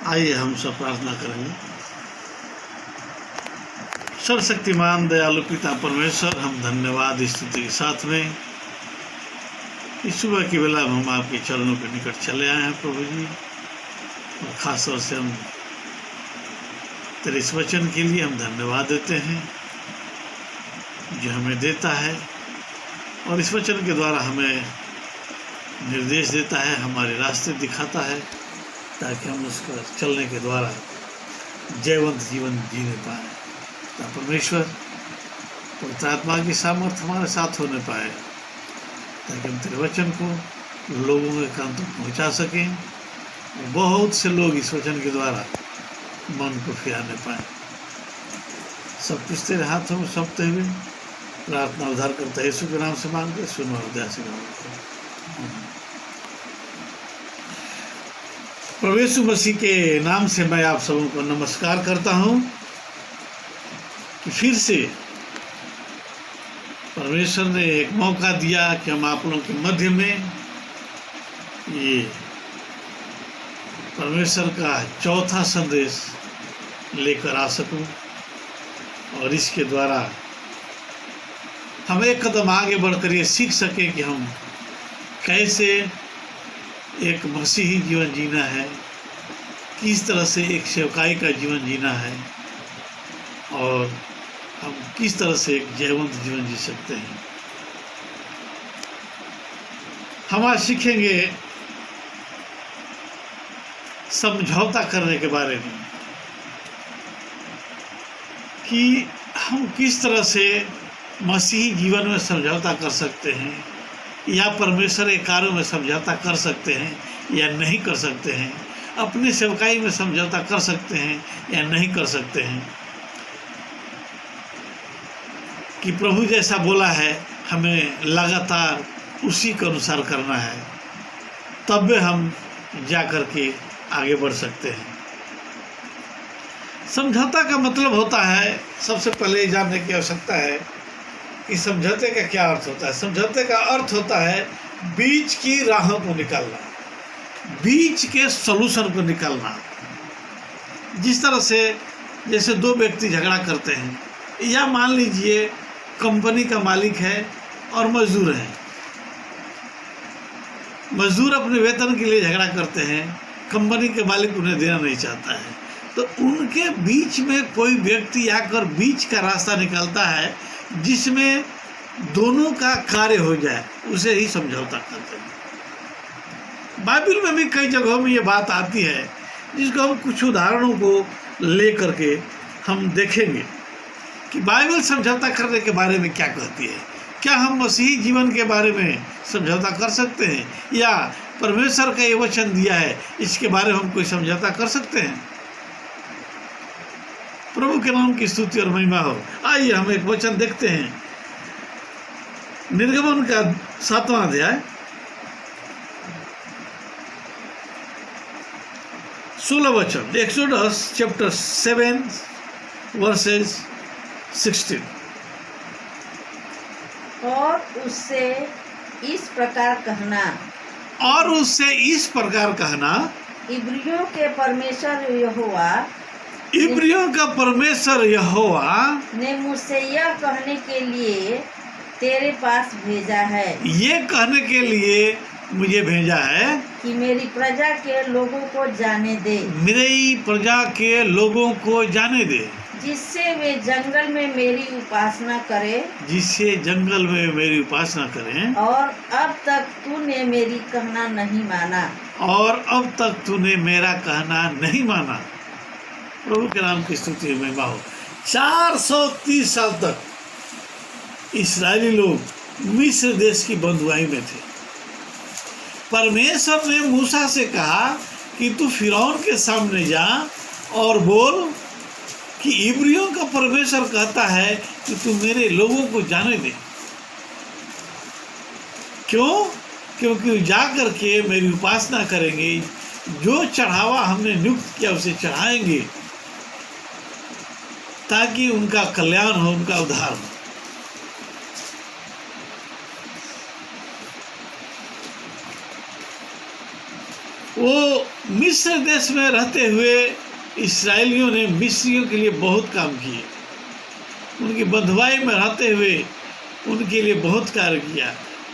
आइए हम सब प्रार्थना करेंगे। सर्वशक्तिमान दयालु पिता परमेश्वर, हम धन्यवाद स्तुति के साथ में इस सुबह की बेला में हम आपके चरणों के निकट चले आए हैं प्रभु जी। और खास तौर से हम तेरे इस वचन के लिए हम धन्यवाद देते हैं जो हमें देता है और इस वचन के द्वारा हमें निर्देश देता है, हमारे रास्ते दिखाता है, ताकि हम उसका चलने के द्वारा जयवंत जीवन जीने पाए। परमेश्वर पवित्र आत्मा की सामर्थ्य हमारे साथ होने पाए, ताकि हम तेरे वचन को लोगों के कान तक पहुँचा सकें। बहुत से लोग इस वचन के द्वारा मन को फिराने पाए। सब कुछ तेरे हाथों में सौंपते हुए प्रार्थना उद्धार करता है यीशु के नाम से मांगते, सुनो और दया से मांगते। प्रभु यीशु मसीह के नाम से मैं आप सबों को नमस्कार करता हूं कि फिर से परमेश्वर ने एक मौका दिया कि हम आप लोगों के मध्य में ये परमेश्वर का चौथा संदेश लेकर आ सकूं और इसके द्वारा हम एक कदम आगे बढ़कर ये सीख सकें कि हम कैसे एक मसीही जीवन जीना है, किस तरह से एक सेवकाई का जीवन जीना है और हम किस तरह से एक जयवंत जीवन जी सकते हैं। हम आज सीखेंगे समझौता करने के बारे में कि हम किस तरह से मसीही जीवन में समझौता कर सकते हैं या परमेश्वर के कार्यों में समझौता कर सकते हैं या नहीं कर सकते हैं, अपनी सेवकाई में समझौता कर सकते हैं या नहीं कर सकते हैं। कि प्रभु जैसा बोला है हमें लगातार उसी के अनुसार करना है, तब हम जा कर के आगे बढ़ सकते हैं। समझौता का मतलब होता है, सबसे पहले जानने की आवश्यकता है कि समझौते का क्या अर्थ होता है। समझौते का अर्थ होता है बीच की राहों को निकालना, बीच के सॉल्यूशन को निकालना। जिस तरह से जैसे दो व्यक्ति झगड़ा करते हैं, या मान लीजिए कंपनी का मालिक है और मजदूर है। मजदूर अपने वेतन के लिए झगड़ा करते हैं, कंपनी के मालिक उन्हें देना नहीं चाहता है, तो उनके बीच में कोई व्यक्ति आकर बीच का रास्ता निकालता है जिसमें दोनों का कार्य हो जाए, उसे ही समझौता कहते हैं। बाइबल में भी कई जगहों में ये बात आती है, जिसको हम कुछ उदाहरणों को ले करके हम देखेंगे कि बाइबल समझौता करने के बारे में क्या कहती है। क्या हम मसीही जीवन के बारे में समझौता कर सकते हैं, या परमेश्वर का ये वचन दिया है इसके बारे में हम कोई समझौता कर सकते हैं। प्रभु के नाम की स्तुति और महिमा हो। आइए हम एक वचन देखते हैं, निर्गमन का 7वां अध्याय 16 वचन, एक्सोडस चैप्टर 7 वर्सेस 16। और उससे इस प्रकार कहना, और उससे इस प्रकार कहना, इब्रियों के परमेश्वर यहोवा, इब्रियों का परमेश्वर यहोवा ने मुझसे यह कहने के लिए तेरे पास भेजा है, ये कहने के लिए मुझे भेजा है कि मेरी प्रजा के लोगों को जाने दे, मेरी प्रजा के लोगों को जाने दे, जिससे वे जंगल में मेरी उपासना करें, जिससे जंगल में मेरी उपासना करें। और अब तक तूने मेरी कहना नहीं माना, और अब तक तूने मेरा कहना नहीं माना। प्रभु के नाम की स्तुति महिमा हो। 430 साल तक इस्राएली लोग मिस्र देश की बंधुआई में थे। परमेश्वर ने मूसा से कहा कि तू फिरौन के सामने जा और बोल कि इब्रियों का परमेश्वर कहता है कि तू मेरे लोगों को जाने दे। क्यों? क्योंकि जा करके मेरी उपासना करेंगे, जो चढ़ावा हमने नियुक्त किया उसे चढ़ाएंगे, ताकि उनका कल्याण हो, उनका उद्धार हो। वो मिस्र देश में रहते हुए इस्राएलियों ने मिस्रियों के लिए बहुत काम किए, उनकी बंधुआई में रहते हुए उनके लिए बहुत कार्य किया।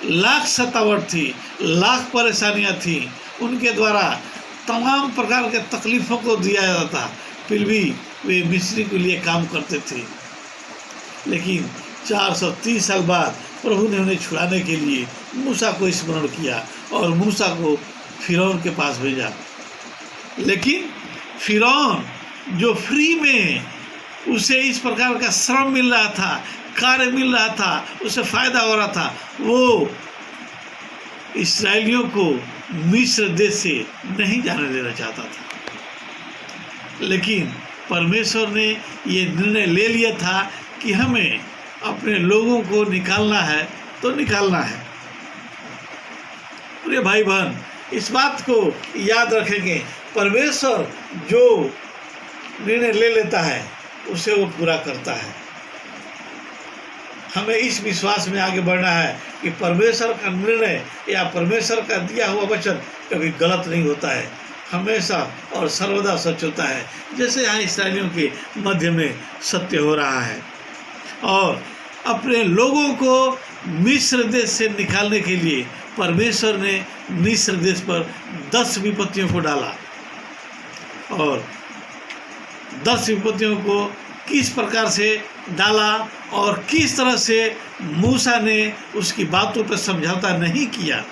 लाख सतावट थी, लाख परेशानियां थी, उनके द्वारा तमाम प्रकार के तकलीफ़ों को दिया जाता, फिर भी वे मिस्री के लिए काम करते थे। लेकिन 430 साल बाद प्रभु ने उन्हें छुड़ाने के लिए मूसा को स्मरण किया और मूसा को फिरौन के पास भेजा। लेकिन फिरौन जो फ्री में उसे इस प्रकार का श्रम मिल रहा था, कार्य मिल रहा था, उसे फ़ायदा हो रहा था, वो इस्राएलियों को मिस्र देश से नहीं जाने देना चाहता था। लेकिन परमेश्वर ने ये निर्णय ले लिया था कि हमें अपने लोगों को निकालना है तो निकालना है। प्रिय भाई बहन, इस बात को याद रखेंगे, परमेश्वर जो निर्णय ले लेता है उसे वो पूरा करता है। हमें इस विश्वास में आगे बढ़ना है कि परमेश्वर का निर्णय या परमेश्वर का दिया हुआ वचन कभी गलत नहीं होता है, हमेशा और सर्वदा सच होता है, जैसे यहाँ इस्राएलियों के मध्य में सत्य हो रहा है। और अपने लोगों को मिस्र देश से निकालने के लिए परमेश्वर ने मिस्र देश पर 10 विपत्तियों को डाला, और 10 विपत्तियों को किस प्रकार से डाला और किस तरह से मूसा ने उसकी बातों पर समझौता नहीं किया,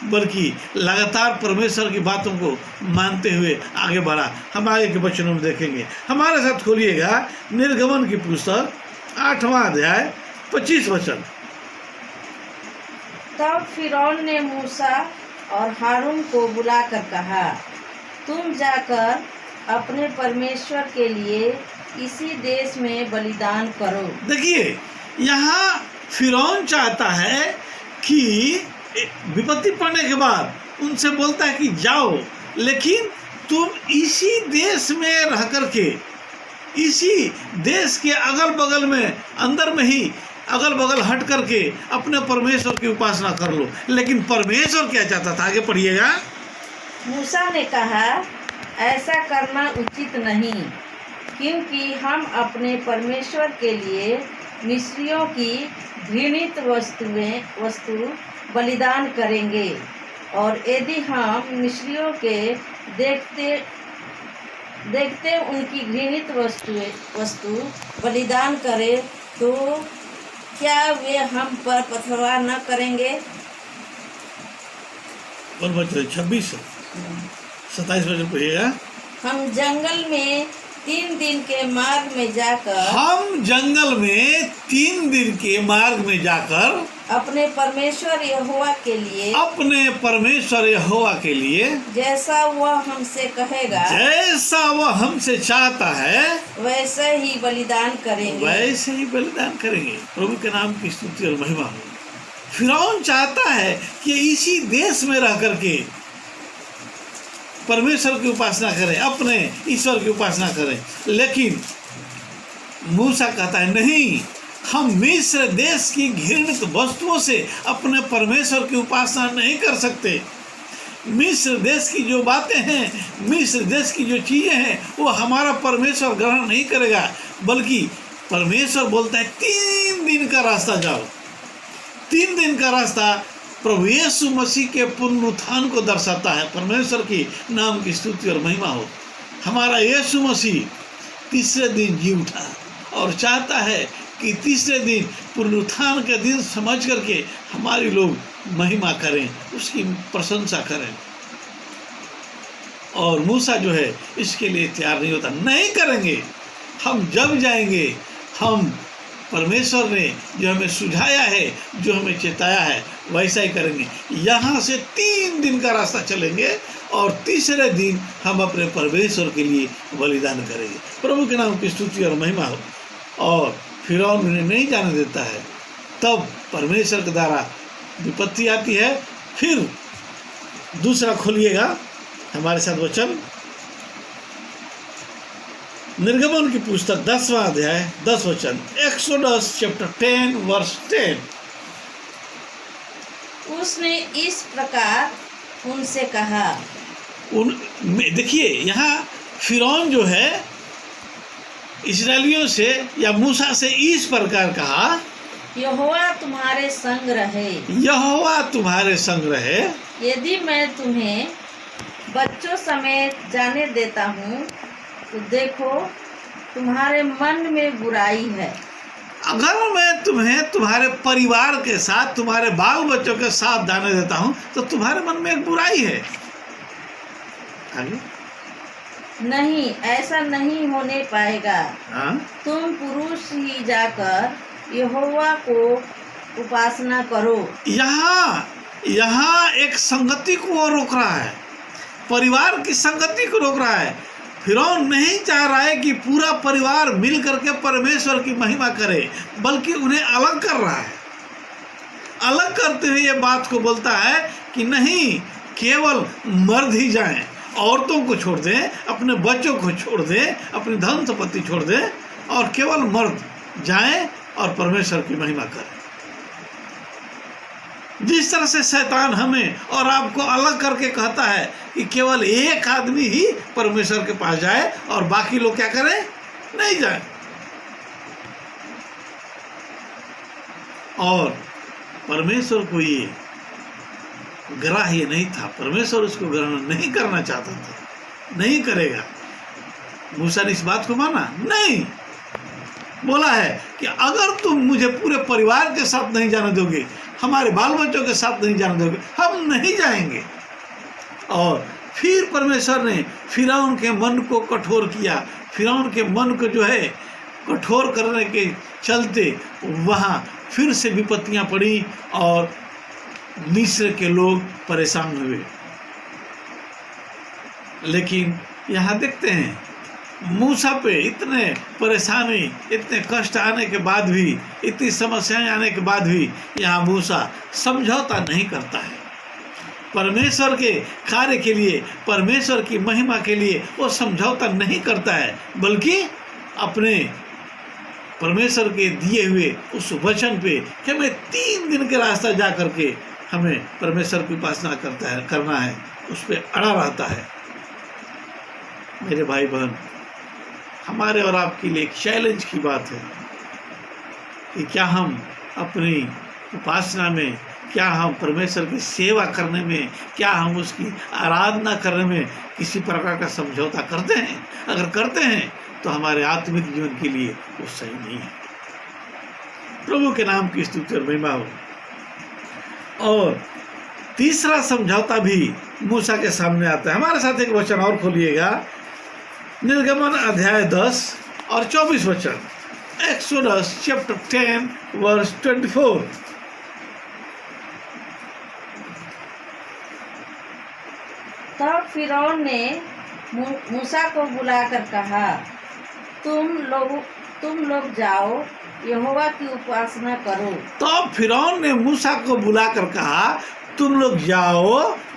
बल्कि लगातार परमेश्वर की बातों को मानते हुए आगे बढ़ा, हम आगे के वचनों में देखेंगे। हमारे साथ खोलिएगा निर्गमन की पुस्तक 8वां अध्याय 25 वचन। तब फिरौन ने मूसा और हारून को बुलाकर कहा, तुम जाकर अपने परमेश्वर के लिए इसी देश में बलिदान करो। देखिए, यहाँ फिरौन चाहता है कि विपत्ति पड़ने के बाद उनसे बोलता है कि जाओ, लेकिन तुम इसी देश में रह करके, इसी देश के अगल बगल में, अंदर में ही अगल बगल हट करके अपने परमेश्वर की उपासना कर लो। लेकिन परमेश्वर क्या चाहता था, आगे पढ़िएगा। मूसा ने कहा, ऐसा करना उचित नहीं, क्योंकि हम अपने परमेश्वर के लिए मिस्रियों की घृणित वस्तु बलिदान करेंगे, और यदि हम मिस्रियों के देखते उनकी घृणित वस्तु बलिदान करें तो क्या वे हम पर पथरवार न करेंगे? 26 27 वचन पढ़िएगा। हम जंगल में 3 दिन के मार्ग में जाकर अपने परमेश्वर यहोवा के लिए जैसा वह हमसे कहेगा, जैसा वह हमसे चाहता है, वैसे ही बलिदान करेंगे। प्रभु के नाम की स्तुति और महिमा हो। फिरौन चाहता है कि इसी देश में रह करके परमेश्वर की उपासना करें, अपने ईश्वर की उपासना करें, लेकिन मूसा कहता है नहीं, हम मिस्र देश की घृणित वस्तुओं से अपने परमेश्वर की उपासना नहीं कर सकते। मिस्र देश की जो बातें हैं, मिस्र देश की जो चीज़ें हैं, वो हमारा परमेश्वर ग्रहण नहीं करेगा, बल्कि परमेश्वर बोलता है 3 दिन का रास्ता जाओ। 3 दिन का रास्ता प्रभु यीशु मसीह के पुनरुत्थान को दर्शाता है। परमेश्वर की नाम की स्तुति और महिमा हो। हमारा यीशु मसीह तीसरे दिन जी उठा और चाहता है कि तीसरे दिन पुनरुत्थान के दिन समझ करके हमारे लोग महिमा करें, उसकी प्रशंसा करें। और मूसा जो है इसके लिए तैयार नहीं होता, नहीं करेंगे। हम जब जाएंगे, हम परमेश्वर ने जो हमें सुझाया है, जो हमें चेताया है, वैसा ही करेंगे। यहाँ से 3 दिन का रास्ता चलेंगे और तीसरे दिन हम अपने परमेश्वर के लिए बलिदान करेंगे। प्रभु के नाम की स्तुति और महिमा हो। और फिरौन उन्हें नहीं जाने देता है, तब परमेश्वर के द्वारा विपत्ति आती है। फिर दूसरा खोलिएगा हमारे साथ वचन, निर्गमन की पुस्तक 10वां अध्याय 10 वचन, एक्सोडस चैप्टर 10 वर्स 10। उसने इस प्रकार उनसे कहा, देखिए यहाँ फिरौन जो है इस्राएलियों से या मूसा से इस प्रकार कहा, यहोवा तुम्हारे संग रहे। यहोवा तुम्हारे संग रहे। यदि मैं तुम्हें बच्चों समेत जाने देता हूँ तो देखो तुम्हारे मन में बुराई है। अगर मैं तुम्हें तुम्हारे परिवार के साथ, तुम्हारे बाल बच्चों के साथ जाने देता हूँ तो तुम्हारे मन में एक बुराई है। आगे? नहीं, ऐसा नहीं होने पाएगा। हाँ? तुम पुरुष ही जाकर यहोवा को उपासना करो। यहाँ एक संगति को वो रोक रहा है, परिवार की संगति को रोक रहा है। फिरौन नहीं चाह रहा है कि पूरा परिवार मिल करके परमेश्वर की महिमा करे, बल्कि उन्हें अलग कर रहा है। अलग करते हुए ये बात को बोलता है कि नहीं, केवल मर्द ही जाएं, औरतों को छोड़ दें, अपने बच्चों को छोड़ दें, अपनी धन संपत्ति छोड़ दें, और केवल मर्द जाएं और परमेश्वर की महिमा करें। जिस तरह से शैतान हमें और आपको अलग करके कहता है कि केवल एक आदमी ही परमेश्वर के पास जाए और बाकी लोग क्या करें, नहीं जाए। और परमेश्वर को ये ग्राह्य नहीं था, परमेश्वर उसको ग्रहण नहीं करना चाहता था, नहीं करेगा। मूसा ने इस बात को माना नहीं, बोला है कि अगर तुम मुझे पूरे परिवार के साथ नहीं जाने दोगे, हमारे बाल बच्चों के साथ नहीं जाने दोगे, हम नहीं जाएंगे। और फिर परमेश्वर ने फिरौन के मन को कठोर किया। फिरौन के मन को जो है कठोर करने के चलते वहाँ फिर से विपत्तियाँ पड़ी और मिस्र के लोग परेशान हुए। लेकिन यहाँ देखते हैं मूसा पे इतने परेशानी, इतने कष्ट आने के बाद भी, इतनी समस्याएं आने के बाद भी यहाँ मूसा समझौता नहीं करता है। परमेश्वर के कार्य के लिए, परमेश्वर की महिमा के लिए वो समझौता नहीं करता है, बल्कि अपने परमेश्वर के दिए हुए उस वचन पे कि हमें 3 दिन के रास्ता जा करके हमें परमेश्वर की उपासना करना है, उस पर अड़ा रहता है। मेरे भाई बहन, हमारे और आपके लिए एक चैलेंज की बात है कि क्या हम अपनी उपासना में, क्या हम परमेश्वर की सेवा करने में, क्या हम उसकी आराधना करने में किसी प्रकार का समझौता करते हैं? अगर करते हैं तो हमारे आत्मिक जीवन के लिए वो सही नहीं है। प्रभु के नाम की स्तुति और महिमा हो। और तीसरा समझौता भी मूसा के सामने आता है। हमारे साथ एक वचन और खोलिएगा, निर्गमन अध्याय 10 और 24 वचन, एक्सोडस चैप्टर 10 वर्स 24। तब फिरौन ने मूसा को बुलाकर कहा, तुम लोग जाओ, यहोवा की उपासना करो। तब फिरौन ने मूसा को बुलाकर कहा, तुम लोग जाओ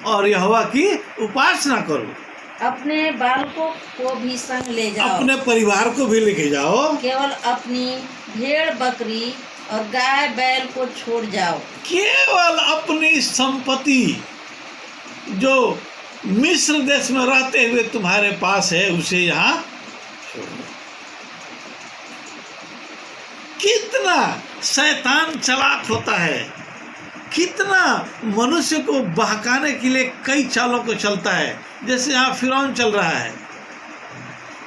और यहोवा की उपासना करो। अपने बालकों को भी संग ले जाओ, अपने परिवार को भी लेके जाओ, केवल अपनी भेड़ बकरी और गाय बैल को छोड़ जाओ। केवल अपनी संपत्ति जो मिस्र देश में रहते हुए तुम्हारे पास है उसे यहाँ छोड़ दो। कितना शैतान चालाक होता है, कितना मनुष्य को बहकाने के लिए कई चालों को चलता है। जैसे यहाँ फिरौन चल रहा है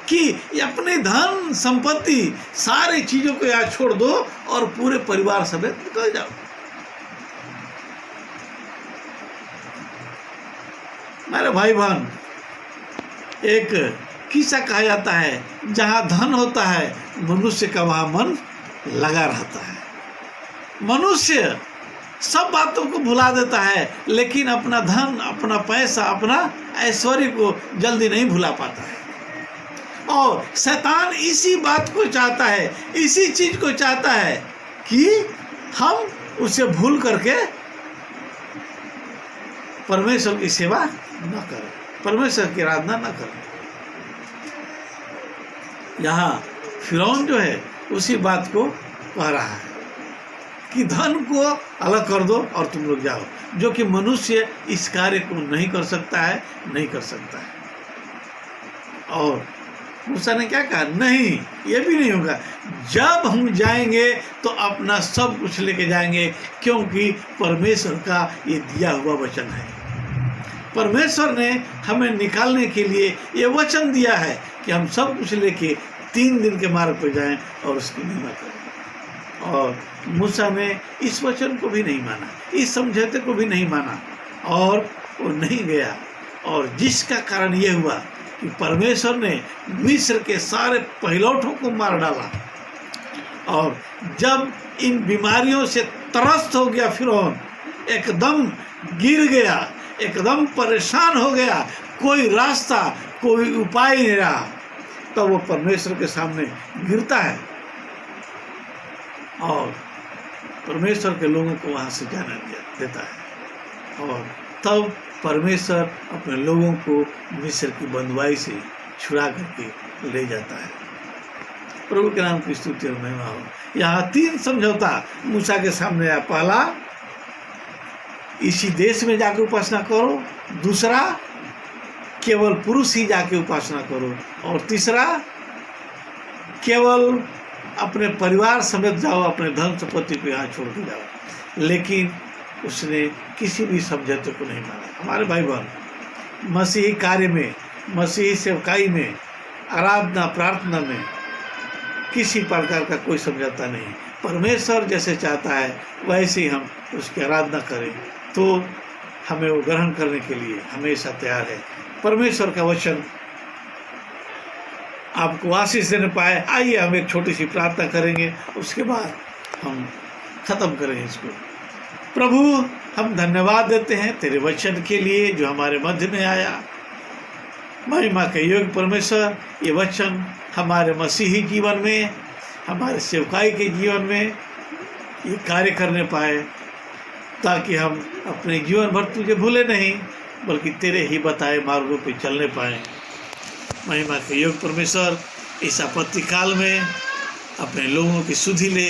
कि अपने धन संपत्ति सारी चीजों को यहाँ छोड़ दो और पूरे परिवार समेत निकल जाओ। मेरे भाई बहन, एक किस्सा कहा जाता है, जहाँ धन होता है मनुष्य का वहाँ मन लगा रहता है। मनुष्य सब बातों को भुला देता है, लेकिन अपना धन, अपना पैसा, अपना ऐश्वर्य को जल्दी नहीं भुला पाता है। और शैतान इसी बात को चाहता है, इसी चीज को चाहता है कि हम उसे भूल करके परमेश्वर की सेवा न करें, परमेश्वर की आराधना न करें। यहाँ फिरौन जो है उसी बात को कह रहा है कि धन को अलग कर दो और तुम लोग जाओ, जो कि मनुष्य इस कार्य को नहीं कर सकता है, नहीं कर सकता है। और मूसा ने क्या कहा, नहीं, ये भी नहीं होगा। जब हम जाएंगे तो अपना सब कुछ लेके जाएंगे, क्योंकि परमेश्वर का ये दिया हुआ वचन है। परमेश्वर ने हमें निकालने के लिए ये वचन दिया है कि हम सब कुछ लेके 3 दिन के मार्ग पर जाएं और उसकी महिमा करें। और मूसा ने इस वचन को भी नहीं माना, इस समझौते को भी नहीं माना, और वो नहीं गया। और जिसका कारण ये हुआ कि परमेश्वर ने मिस्र के सारे पहिलौठों को मार डाला। और जब इन बीमारियों से त्रस्त हो गया फिरौन, एकदम गिर गया, एकदम परेशान हो गया, कोई रास्ता, कोई उपाय नहीं रहा, तब तो वो परमेश्वर के सामने गिरता है और परमेश्वर के लोगों को वहाँ से जाने देता है। और तब परमेश्वर अपने लोगों को मिस्र की बंधुआई से छुड़ा करके ले जाता है। प्रभु के नाम की स्तुति और महिमा हो। यहाँ 3 समझौता मूसा के सामने आया। पहला, इसी देश में जाके उपासना करो। दूसरा, केवल पुरुष ही जाके उपासना करो। और तीसरा, केवल अपने परिवार समेत जाओ, अपने धन संपत्ति को यहाँ छोड़ के जाओ। लेकिन उसने किसी भी समझौते को नहीं माना। हमारे भाई बहन, मसीही कार्य में, मसीही सेवकाई में, आराधना प्रार्थना में किसी प्रकार का कोई समझौता नहीं। परमेश्वर जैसे चाहता है वैसे ही हम उसकी आराधना करें, तो हमें वो ग्रहण करने के लिए हमेशा तैयार है। परमेश्वर का वचन आपको आशीष देने पाए। आइए हम एक छोटी सी प्रार्थना करेंगे, उसके बाद हम खत्म करेंगे इसको। प्रभु, हम धन्यवाद देते हैं तेरे वचन के लिए जो हमारे मध्य में आया। महिमा के योग्य परमेश्वर, ये वचन हमारे मसीही जीवन में, हमारे सेवकाई के जीवन में ये कार्य करने पाए, ताकि हम अपने जीवन भर तुझे भूले नहीं, बल्कि तेरे ही बताए मार्गों पे चलने पाएँ। महिमा के योग्य परमेश्वर, इस आपत्ति काल में अपने लोगों की सुधि ले।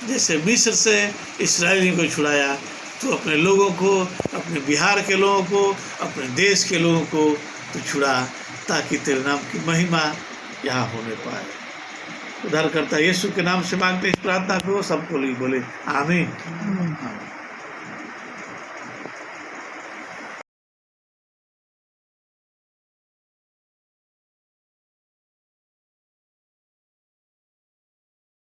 जैसे मिस्र से इस्राएलियों को छुड़ाया, तो अपने लोगों को, अपने बिहार के लोगों को, अपने देश के लोगों को तो छुड़ा, ताकि तेरे नाम की महिमा यहाँ होने पाए। उद्धारकर्ता यीशु के नाम से मांगते इस प्रार्थना को, सबको बोले आमीन।